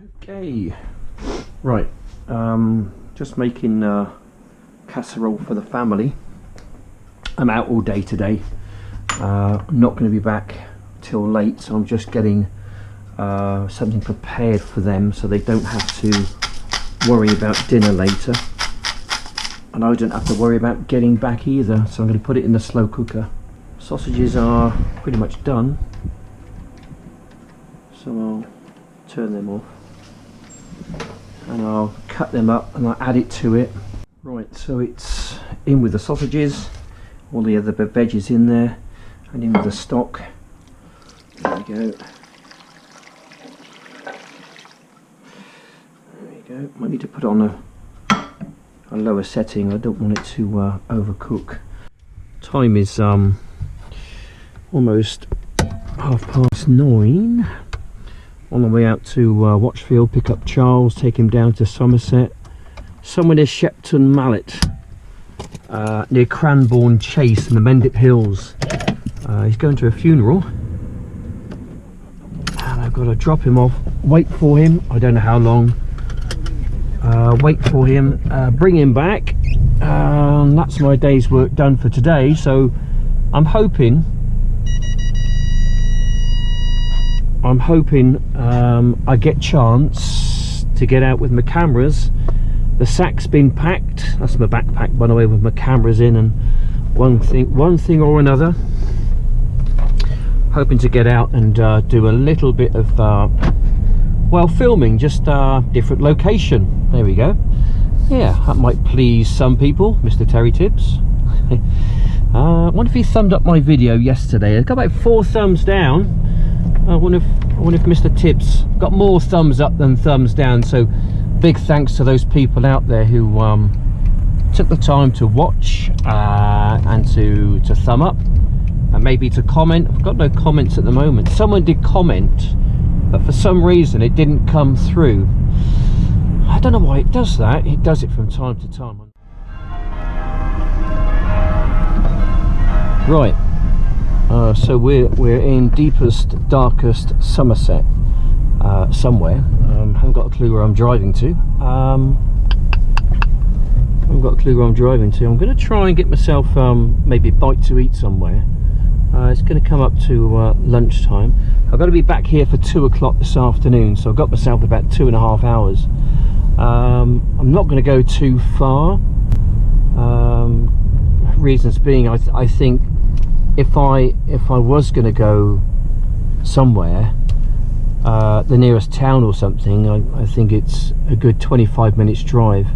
Okay, right, just making casserole for the family. I'm out all day today. I'm not going to be back till late, so I'm just getting something prepared for them so they don't have to worry about dinner later, and I don't have to worry about getting back either, so I'm going to put it in the slow cooker. Sausages are pretty much done, so I'll turn them off and I'll cut them up and I'll add it to it. Right, so it's in with the sausages, all the other veggies in there, and in with the stock. There we go. There we go. Might need to put on a lower setting. I don't want it to overcook. Time is almost 9:30. On the way out to Watchfield, pick up Charles, take him down to Somerset, somewhere near Shepton Mallet, near Cranbourne Chase in the Mendip Hills. He's going to a funeral, and I've got to drop him off, wait for him, I don't know how long, wait for him, bring him back. That's my day's work done for today, so I'm hoping I get chance to get out with my cameras. The sack's been packed. That's my backpack, by the way, with my cameras in, and one thing or another. Hoping to get out and do a little bit of well, filming, just different location. There we go. Yeah, that might please some people, Mr. Terry Tibbs. I wonder if he thumbed up my video yesterday. I got about 4 thumbs down. I wonder if Mr. Tibbs got more thumbs up than thumbs down, so big thanks to those people out there who took the time to watch and to thumb up and maybe to comment. I've got no comments at the moment. Someone did comment, but for some reason it didn't come through. I don't know why it does that. It does it from time to time. Right. So we're in deepest, darkest Somerset, somewhere. Haven't got a clue where I'm driving to. I'm going to try and get myself maybe a bite to eat somewhere. It's going to come up to lunchtime. I've got to be back here for 2 o'clock this afternoon, so I've got myself about 2.5 hours. I'm not going to go too far. Reasons being, I think if I was going to go somewhere, the nearest town or something, I think it's a good 25 minutes drive.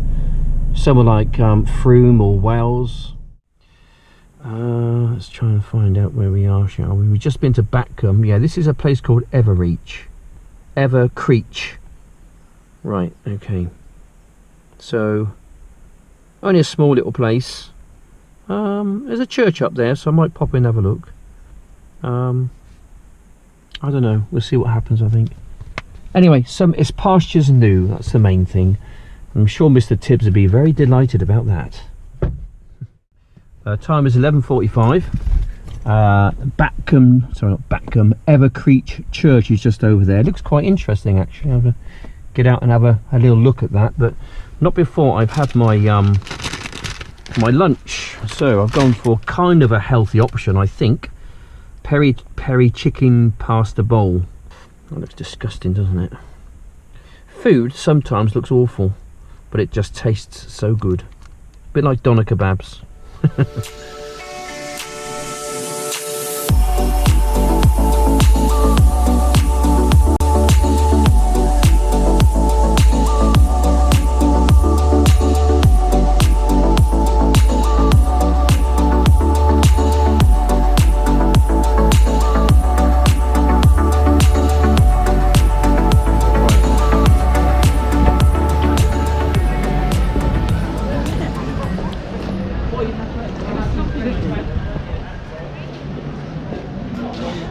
Somewhere like Frome or Wells. Let's try and find out where we are, shall we? We've just been to Batcombe. Yeah, this is a place called Evercreech. Right, okay. So, only a small little place. There's a church up there, so I might pop in and have a look. I don't know, we'll see what happens, I think. Anyway, it's pastures new, that's the main thing. I'm sure Mr. Tibbs would be very delighted about that. Time is 11:45. Batcombe, Evercreech Church is just over there. It looks quite interesting, actually. I'm going to get out and have a little look at that, but not before I've had my my lunch. So I've gone for kind of a healthy option, I think. Peri chicken pasta bowl. That looks disgusting, doesn't it? Food sometimes looks awful, but it just tastes so good. A bit like doner kebabs.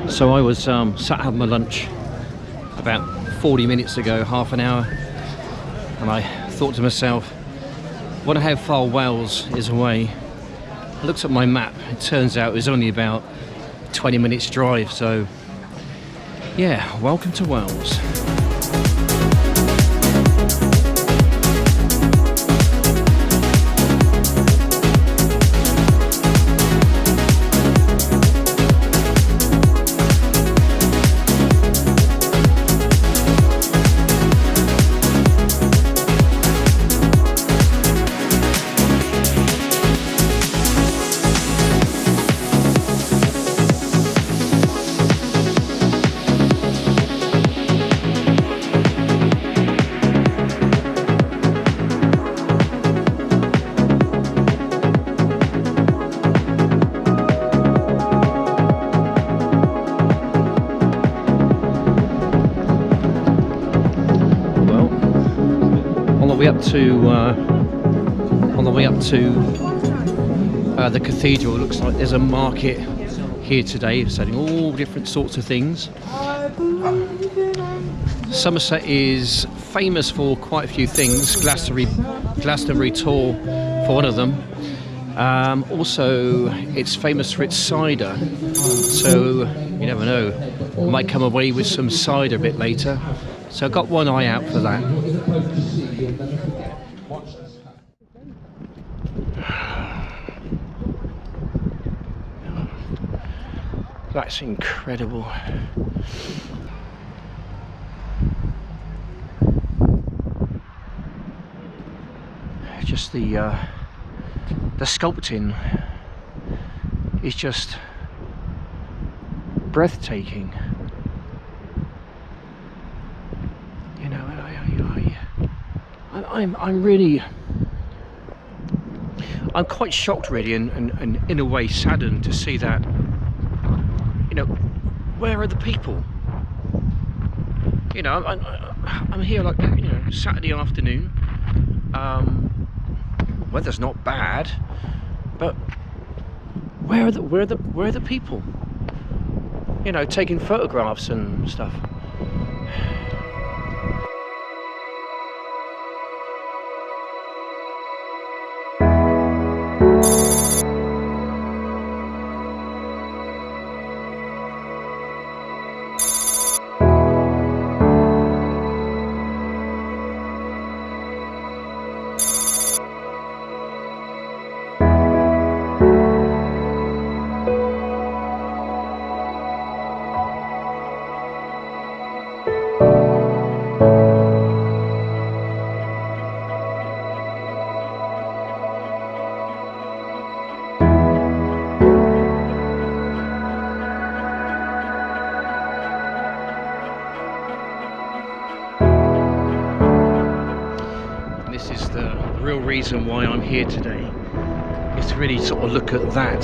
So I was sat having my lunch about 40 minutes ago, half an hour, and I thought to myself, wonder how far Wells is away. I looked at my map, it turns out it was only about 20 minutes drive, so yeah, welcome to Wells. way up to the cathedral. It looks like there's a market here today selling all different sorts of things. Somerset is famous for quite a few things. Glastonbury tour for one of them. Also, it's famous for its cider, so you never know, I might come away with some cider a bit later, so I've got one eye out for that. That's incredible. Just the sculpting is just breathtaking. You know, I'm quite shocked really, and in a way saddened to see that. You know, where are the people? You know, I'm here like, you know, Saturday afternoon. Weather's not bad, but where are the people? You know, taking photographs and stuff. This is the real reason why I'm here today, is to really sort of look at that.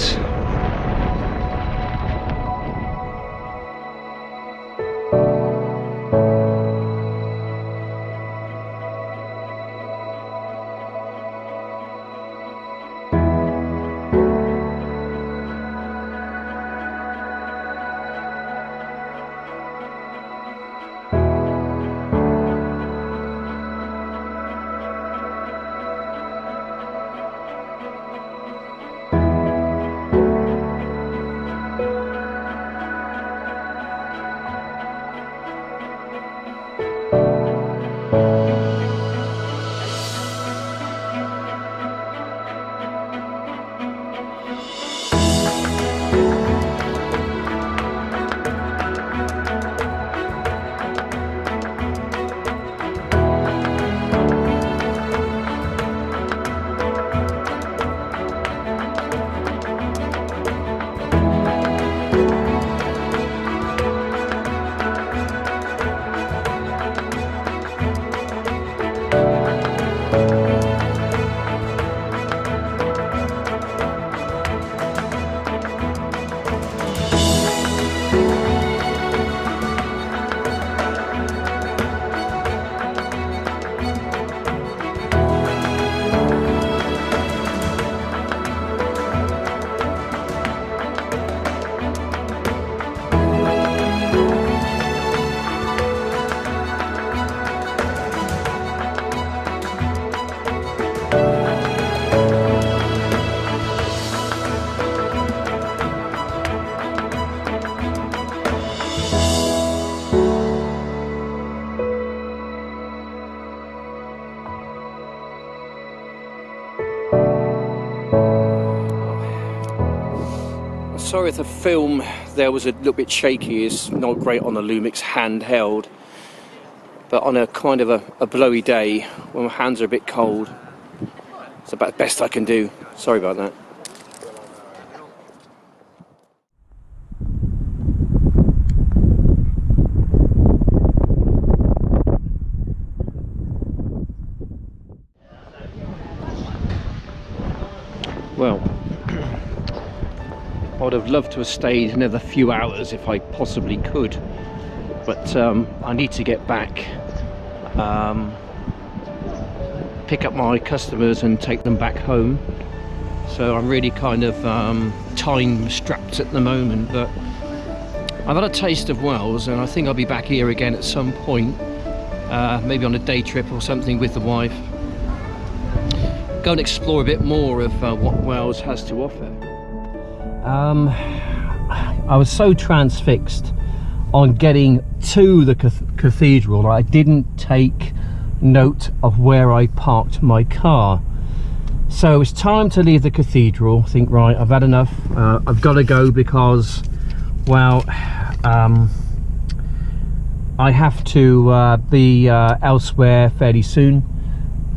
Sorry if the film there was a little bit shaky. It's not great on the Lumix handheld, but on a kind of a blowy day when my hands are a bit cold, it's about the best I can do. Sorry about that. Well, I would have loved to have stayed another few hours if I possibly could, but I need to get back. pick up my customers and take them back home. So I'm really kind of time strapped at the moment, but I've had a taste of Wales and I think I'll be back here again at some point, maybe on a day trip or something with the wife. Go and explore a bit more of what Wales has to offer. I was so transfixed on getting to the cathedral, I didn't take note of where I parked my car. So it's time to leave the cathedral. Think, right, I've had enough. I've got to go because, well, I have to be elsewhere fairly soon.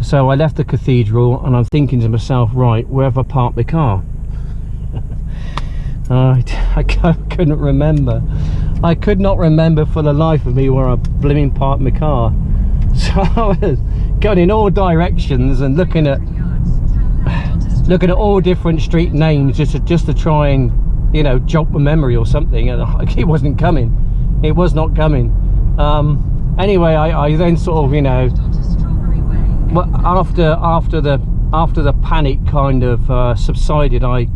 So I left the cathedral and I'm thinking to myself, right, where have I parked my car? I couldn't remember. I could not remember for the life of me where I blimmin' parked my car. So I was going in all directions and looking at all different street names just to try and, you know, jog my memory or something, and it wasn't coming. It was not coming. Anyway, I then sort of, you know, well, after the panic kind of subsided, I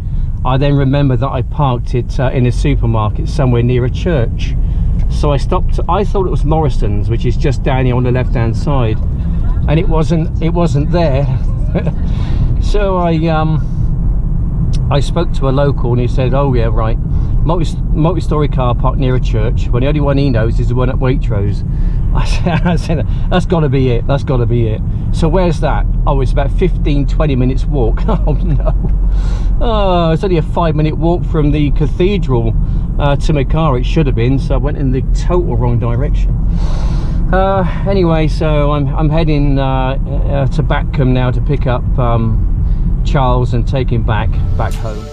then remembered that I parked it in a supermarket somewhere near a church. So I stopped. I thought it was Morrison's, which is just down here on the left-hand side, and it wasn't there. So I spoke to a local and he said, oh yeah, right, multi-storey car park near a church, when the only one he knows is the one at Waitrose. I said that's got to be it, that's got to be it. So where's that? Oh, it's about 15-20 minutes walk. Oh no. Oh, it's only a 5-minute walk from the cathedral to my car, it should have been. So I went in the total wrong direction. Anyway, so I'm heading to Batcombe now to pick up Charles and take him back home.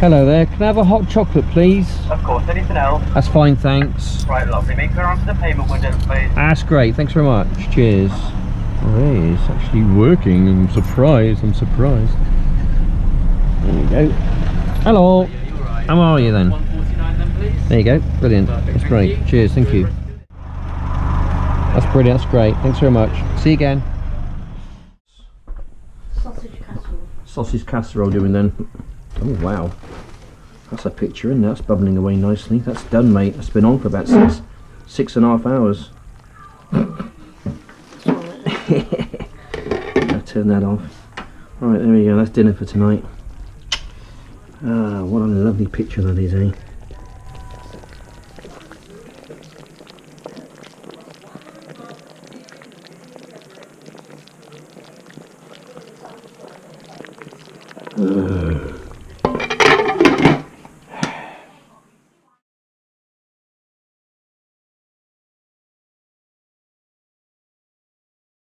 Hello there, can I have a hot chocolate please? Of course, anything else? That's fine, thanks. Right, lovely. Make clear onto the payment window, please. That's great, thanks very much. Cheers. Oh, hey, it's actually working. I'm surprised, There you go. Hello. Yeah, you're right. How are you then? 149 then, please. There you go, brilliant. Perfect, That's thank great. you. Cheers, thank you. That's brilliant, that's great. Thanks very much. See you again. Sausage casserole. Sausage casserole doing then. Oh wow, that's a picture, isn't it? That's bubbling away nicely. That's done, mate. That's been on for about 6.5 hours. I'll turn that off. Right, there we go. That's dinner for tonight. Ah, what a lovely picture that is, eh?